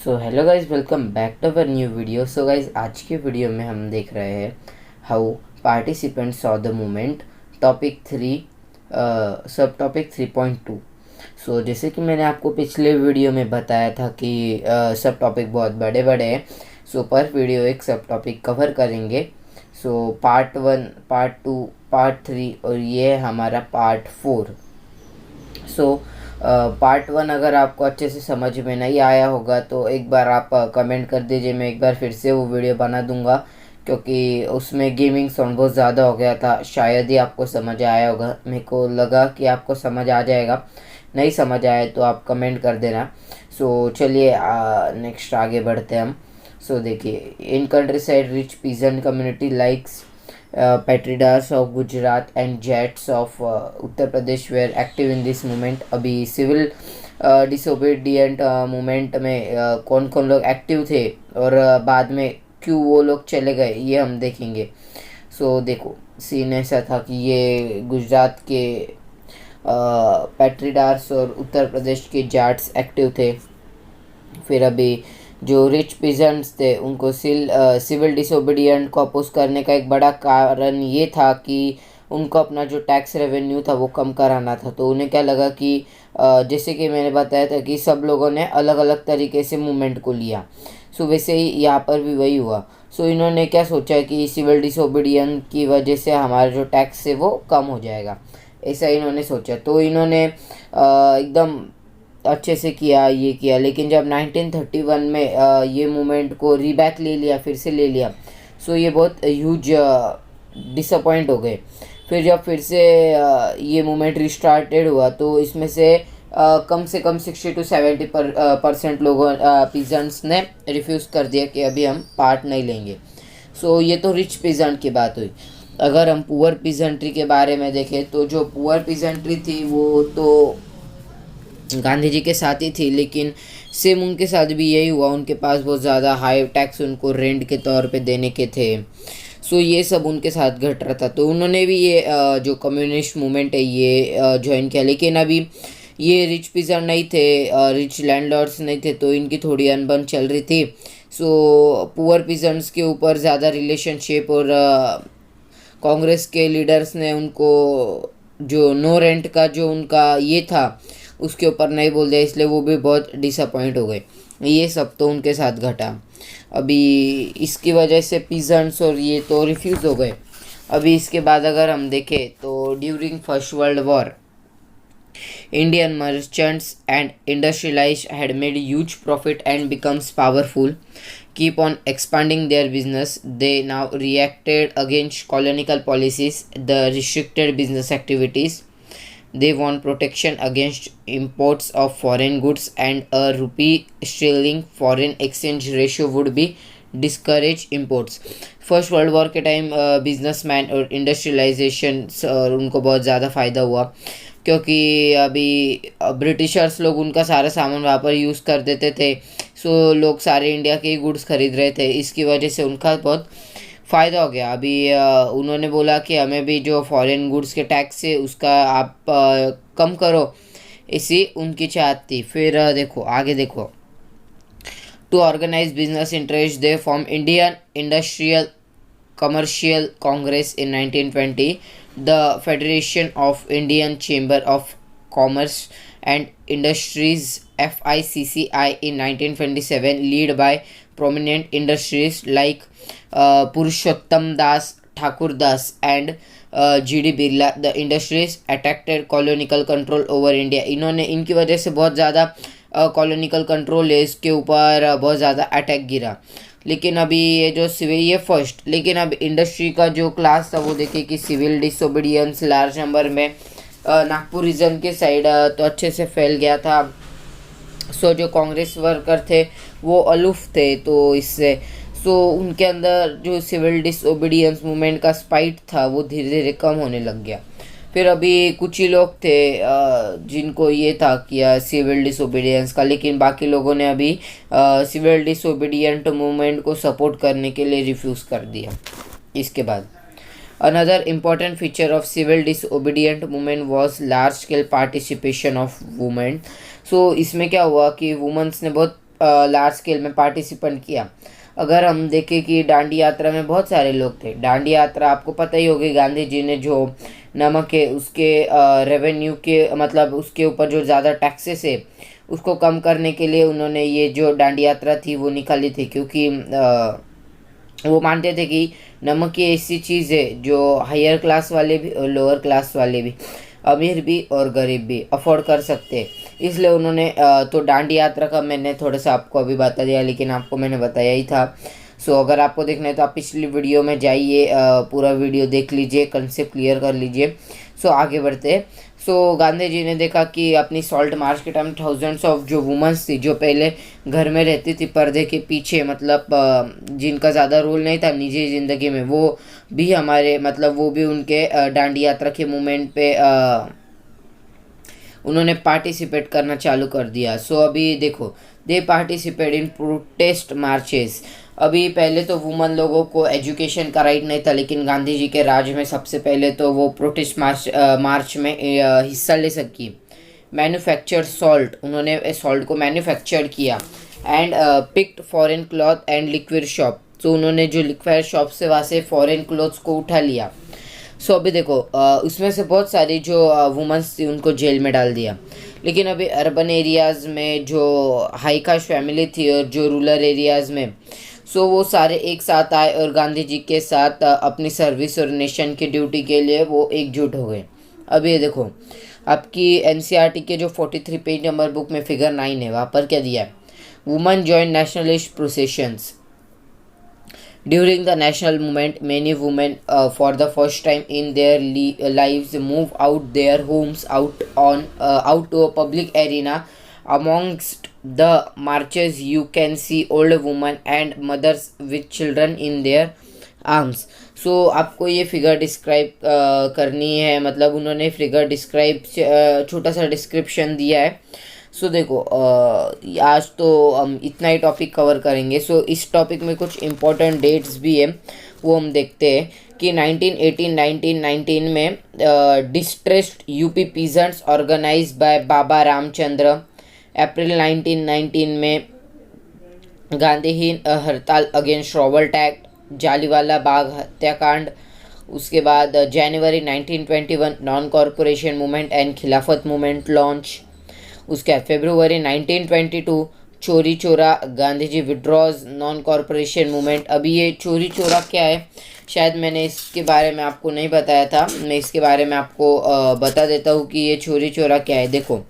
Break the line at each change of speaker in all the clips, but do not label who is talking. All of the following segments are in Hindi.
So hello guys, welcome back to our new video. So guys, आज के वीडियो में हम देख रहे हैं how participants saw the movement, topic 3, सब टॉपिक 3.2। सो जैसे कि मैंने आपको पिछले वीडियो में बताया था कि सब टॉपिक बहुत बड़े बड़े हैं। सो पर वीडियो एक सब टॉपिक कवर करेंगे। सो पार्ट 1, पार्ट 2, पार्ट 3 और ये है हमारा पार्ट 4। सो पार्ट 1 अगर आपको अच्छे से समझ में नहीं आया होगा तो एक बार आप कमेंट कर दीजिए, मैं एक बार फिर से वो वीडियो बना दूंगा, क्योंकि उसमें गेमिंग साउंड बहुत ज़्यादा हो गया था। शायद ही आपको समझ आया होगा, मेरे को लगा कि आपको समझ आ जाएगा। नहीं समझ आया तो आप कमेंट कर देना। सो चलिए नेक्स्ट आगे बढ़ते हैं हम। सो देखिए, in countryside rich peasant community likes Patidars of Gujarat and Jats of Uttar Pradesh were active in this movement. अभी सिविल डिसोबीडियंट मूवमेंट में कौन कौन लोग एक्टिव थे और बाद में क्यों वो लोग चले गए, ये हम देखेंगे। सो देखो, सीन ऐसा था कि ये गुजरात के पैट्रिडार्स और उत्तर प्रदेश के जाट्स एक्टिव थे। फिर अभी जो रिच पीजेंट्स थे उनको सिविल डिसोबीडियंट को अपोज करने का एक बड़ा कारण ये था कि उनको अपना जो टैक्स रेवेन्यू था वो कम कराना था। तो उन्हें क्या लगा कि जैसे कि मैंने बताया था कि सब लोगों ने अलग अलग तरीके से मूवमेंट को लिया। सो वैसे ही यहाँ पर भी वही हुआ। सो इन्होंने क्या सोचा कि सिविल डिसोबीडियंट की वजह से हमारा जो टैक्स है वो कम हो जाएगा, ऐसा इन्होंने सोचा। तो इन्होंने एकदम अच्छे से किया, ये किया। लेकिन जब 1931 में ये मूवमेंट को रीबैक ले लिया, फिर से ले लिया, सो ये बहुत ह्यूज डिसअपॉइंट हो गए। फिर जब फिर से ये मूवमेंट रिस्टार्टेड हुआ तो इसमें से कम 60 to 70% लोगों पीजेंट्स ने रिफ्यूज़ कर दिया कि अभी हम पार्ट नहीं लेंगे। सो ये तो रिच पीजेंट की बात हुई। अगर हम पुअर पीजेंट्री के बारे में देखें तो जो पुअर पीजेंट्री थी वो तो गांधी जी के साथ ही थी, लेकिन सेम उनके साथ भी यही हुआ। उनके पास बहुत ज़्यादा हाई टैक्स उनको रेंट के तौर पे देने के थे। सो ये सब उनके साथ घट रहा था। तो उन्होंने भी ये जो कम्युनिस्ट मूवमेंट है ये ज्वाइन किया। लेकिन अभी ये रिच पीजेंट नहीं थे, रिच लैंडलॉर्ड्स नहीं थे, तो इनकी थोड़ी अनबन चल रही थी। सो पुअर पीजेंट्स के ऊपर ज़्यादा रिलेशनशिप और कांग्रेस के लीडर्स ने उनको जो नो रेंट का जो उनका ये था उसके ऊपर नहीं बोल दिया, इसलिए वो भी बहुत डिसअपॉइंट हो गए। ये सब तो उनके साथ घटा। अभी इसकी वजह से पीजेंट्स और ये तो रिफ्यूज़ हो गए। अभी इसके बाद अगर हम देखें तो during first world war Indian merchants and industrialists had made huge profit and becomes powerful, keep on expanding their business. They now reacted against colonial policies, the restricted business activities. They want protection against imports of foreign goods, and a rupee sterling foreign exchange ratio would be discourage imports. First world war के टाइम बिजनेसमैन और इंडस्ट्रियलाइजेशन और उनको बहुत ज़्यादा फ़ायदा हुआ, क्योंकि अभी ब्रिटिशर्स लोग उनका सारा सामान वहाँ पर यूज़ कर देते थे। सो लोग सारे इंडिया के ही गुड्स खरीद रहे थे, इसकी वजह से उनका बहुत फ़ायदा हो गया। अभी उन्होंने बोला कि हमें भी जो फॉरेन गुड्स के टैक्स है उसका आप कम करो, इसी उनकी चाहत थी। फिर देखो आगे देखो, to organize business interests they formed Indian Industrial Commercial Congress in 1920, the Federation of Indian Chamber of Commerce and Industries FICCI in 1927, led by prominent industries like Purushottam Das, Thakur Das and GD Birla. The industries attracted कॉलोनिकल control over India. इन्होंने इनकी वजह से बहुत ज़्यादा कॉलोनिकल कंट्रोल है इसके ऊपर बहुत ज़्यादा अटैक गिरा। लेकिन अभी ये जो सिविल ये फर्स्ट, लेकिन अब इंडस्ट्री का जो क्लास था वो देखिए कि सिविल डिसोबीडियंस लार्ज नंबर में नागपुर रीजन के साइड तो अच्छे से फैल गया था। सो जो कांग्रेस वर्कर थे वो अलूफ थे, तो इससे सो उनके अंदर जो सिविल डिसोबीडियंस मूवमेंट का स्पाइट था वो धीरे धीरे कम होने लग गया। फिर अभी कुछ ही लोग थे जिनको ये था कि सिविल डिसोबीडियंस का, लेकिन बाकी लोगों ने अभी सिविल डिसोबीडियंट मूवमेंट को सपोर्ट करने के लिए रिफ्यूज़ कर दिया। इसके बाद another important feature of civil disobedient movement was large scale participation of women. So इसमें क्या हुआ कि वुमेंस ने बहुत लार्ज स्केल में पार्टिसिपेंट किया। अगर हम देखें कि दांडी यात्रा में बहुत सारे लोग थे। दांडी यात्रा आपको पता ही होगी, गांधी जी ने जो नमक है उसके रेवेन्यू के मतलब उसके ऊपर जो ज़्यादा टैक्सेस है उसको कम करने के लिए उन्होंने ये जो दांडी यात्रा थी वो निकाली थी, क्योंकि वो मानते थे कि नमक ये ऐसी चीज़ है जो हायर क्लास वाले भी और लोअर क्लास वाले भी, अमीर भी और गरीब भी अफोर्ड कर सकते हैं। इसलिए उन्होंने तो दांडी यात्रा का मैंने थोड़ा सा आपको अभी बता दिया, लेकिन आपको मैंने बताया ही था। सो अगर आपको देखना है तो आप पिछली वीडियो में जाइए, पूरा वीडियो देख लीजिए, कंसेप्ट क्लियर कर लीजिए। सो आगे बढ़ते हैं। सो गांधी जी ने देखा कि अपनी सॉल्ट मार्च के टाइम थाउजेंड्स ऑफ जो वुमेंस थी जो पहले घर में रहती थी पर्दे के पीछे, मतलब जिनका ज़्यादा रोल नहीं था निजी ज़िंदगी में, वो भी हमारे मतलब वो भी उनके दांडी यात्रा के मूवमेंट पे उन्होंने पार्टिसिपेट करना चालू कर दिया। सो अभी देखो, दे पार्टिसिपेट इन प्रोटेस्ट मार्चेस। अभी पहले तो वुमन लोगों को एजुकेशन का राइट नहीं था, लेकिन गांधी जी के राज में सबसे पहले तो वो प्रोटेस्ट मार्च में हिस्सा ले सकी। मैन्युफैक्चर्ड सॉल्ट, उन्होंने सॉल्ट को मैन्युफैक्चर किया। And picked foreign cloth and liquid shop, तो उन्होंने जो लिक्विड शॉप से वहाँ से फॉरेन क्लॉथ्स को उठा लिया। सो अभी देखो उसमें से बहुत सारी जो वुमेंस थी उनको जेल में डाल दिया। लेकिन अभी अर्बन एरियाज़ में जो हाई कास्ट फैमिली थी और जो रूरल एरियाज़ में, सो वो सारे एक साथ आए और गांधी जी के साथ अपनी सर्विस और नेशन की ड्यूटी के लिए वो एकजुट हो गए। अब ये देखो, आपकी एनसीईआरटी के जो 43 पेज नंबर बुक में फिगर 9 है, वहाँ पर क्या दिया है? Women join nationalist processions. During the national movement, many women, for the first time in their lives, move out their homes, out to a public arena. Amongst the marches, you can see old women and mothers with children in their arms. So आपको ये फिगर डिस्क्राइब करनी है, मतलब उन्होंने फिगर डिस्क्राइब छोटा सा डिस्क्रिप्शन दिया है। सो देखो आज तो हम इतना ही टॉपिक कवर करेंगे। सो इस टॉपिक में कुछ इम्पोर्टेंट डेट्स भी है, वो हम देखते हैं कि 1919 में distressed UP peasants organize by Baba Ramchandra. April 1919 में गांधीहीन हड़ताल against Rowlatt act, Jallianwala Bagh हत्याकांड। उसके बाद January 1921 non cooperation movement and Khilafat movement launch. उसके बाद February 1922 Chauri Chaura, Gandhi ji withdraws non cooperation movement. अभी ये चोरी चोरा क्या है, शायद मैंने इसके बारे में आपको नहीं बताया था, मैं इसके बारे में आपको बता देता हूँ कि ये चोरी चोरा क्या है। देखो,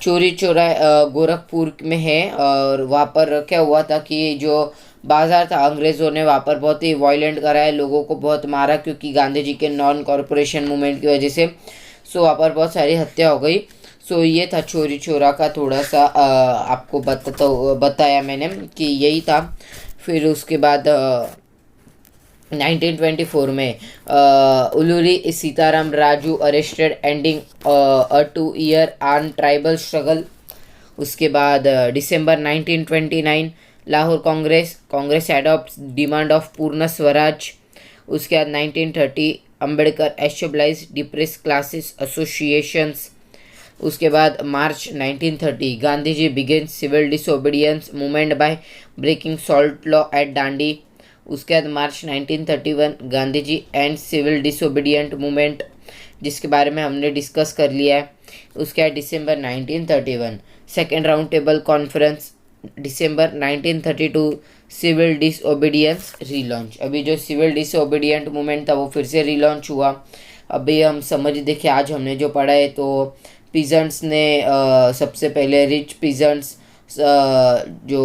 चोरी चोरा गोरखपुर में है और वहाँ पर क्या हुआ था कि जो बाज़ार था, अंग्रेज़ों ने वहाँ पर बहुत ही वायलेंट करा है, लोगों को बहुत मारा क्योंकि गांधी जी के नॉन कॉरपोरेशन मूवमेंट की वजह से। सो वहाँ पर बहुत सारी हत्या हो गई। सो ये था चोरी चोरा का थोड़ा सा आपको बताया मैंने कि यही था। फिर उसके बाद 1924 में Alluri Sitarama Raju arrested, ending a 2 year arm tribal struggle. उसके बाद December 1929 Lahore Congress adopt demand of Purna Swaraj. उसके बाद 1930 Ambedkar establish depress classes associations. उसके बाद March 1930 Gandhi ji begin civil disobedience movement by breaking salt law at Dandi. उसके बाद March 1931 Gandhi ji and civil disobedient movement, जिसके बारे में हमने डिस्कस कर लिया है। उसके बाद दिसंबर 1931 सेकेंड राउंड टेबल कॉन्फ्रेंस। दिसंबर 1932 सिविल डिसोबीडियंस रीलॉन्च। अभी जो सिविल डिसोबीडियंट मूवमेंट था वो फिर से रीलॉन्च हुआ। अभी हम समझ देखिए, आज हमने जो पढ़ा है तो पीजेंट्स ने सबसे पहले रिच पीजेंट्स जो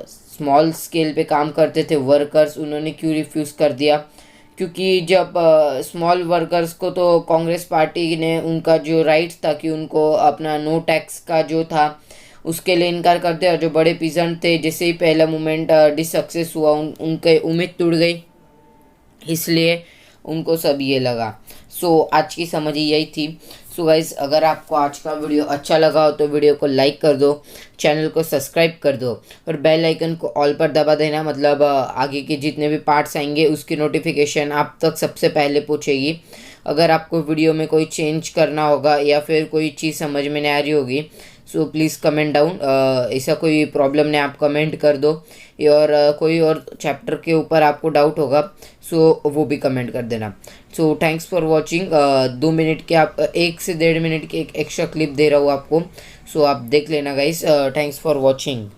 स्मॉल स्केल पे काम करते थे वर्कर्स, उन्होंने क्यों रिफ्यूज़ कर दिया? क्योंकि जब स्मॉल वर्कर्स को तो कांग्रेस पार्टी ने उनका जो राइट्स था कि उनको अपना नो टैक्स का जो था उसके लिए इनकार कर दिया। और जो बड़े पीजेंट थे, जैसे ही पहला मूवमेंट डिसक्सेस हुआ उनके उम्मीद टूट गई, इसलिए उनको सब ये लगा। सो आज की समझ यही थी। सो गाइस, अगर आपको आज का वीडियो अच्छा लगा हो तो वीडियो को लाइक कर दो, चैनल को सब्सक्राइब कर दो और बेल आइकन को ऑल पर दबा देना, मतलब आगे के जितने भी पार्ट्स आएंगे उसकी नोटिफिकेशन आप तक सबसे पहले पहुंचेगी। अगर आपको वीडियो में कोई चेंज करना होगा या फिर कोई चीज़ समझ में नहीं आ रही होगी, सो प्लीज़ कमेंट डाउन, ऐसा कोई प्रॉब्लम नहीं आप कमेंट कर दो, और कोई और चैप्टर के ऊपर आपको डाउट होगा सो वो भी कमेंट कर देना। So thanks for watching. 2 minute के आप 1 से 1.5 मिनट की एक एक्स्ट्रा क्लिप दे रहा हूँ आपको, सो आप देख लेना गाइस। Thanks for watching.